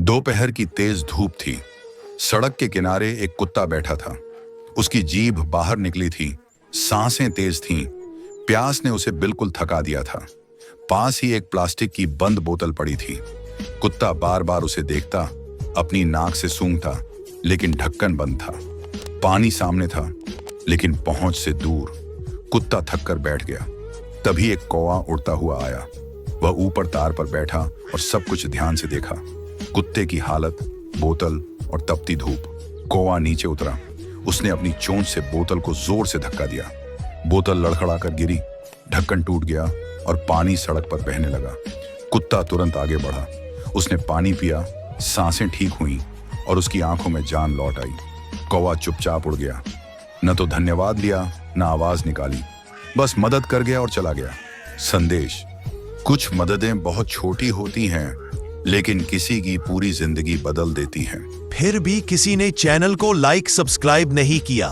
दोपहर की तेज धूप थी। सड़क के किनारे एक कुत्ता बैठा था। उसकी जीभ बाहर निकली थी, सांसें तेज थीं। प्यास ने उसे बिल्कुल थका दिया था। पास ही एक प्लास्टिक की बंद बोतल पड़ी थी। कुत्ता बार बार उसे देखता, अपनी नाक से सूंघता, लेकिन ढक्कन बंद था। पानी सामने था, लेकिन पहुंच से दूर। कुत्ता थक कर बैठ गया। तभी एक कौवा उड़ता हुआ आया। वह ऊपर तार पर बैठा और सब कुछ ध्यान से देखा। कुत्ते की हालत, बोतल और तपती धूप। कौवा नीचे उतरा। उसने अपनी चोंच से बोतल को जोर से धक्का दिया। बोतल लड़खड़ा कर गिरी, ढक्कन टूट गया और पानी सड़क पर बहने लगा। कुत्ता तुरंत आगे बढ़ा। उसने पानी पिया, सांसें ठीक हुईं और उसकी आंखों में जान लौट आई। कौवा चुपचाप उड़ गया। न तो धन्यवाद लिया, न आवाज निकाली, बस मदद कर गया और चला गया। संदेश: कुछ मददें बहुत छोटी होती हैं, लेकिन किसी की पूरी जिंदगी बदल देती हैं। फिर भी किसी ने चैनल को लाइक सब्सक्राइब नहीं किया।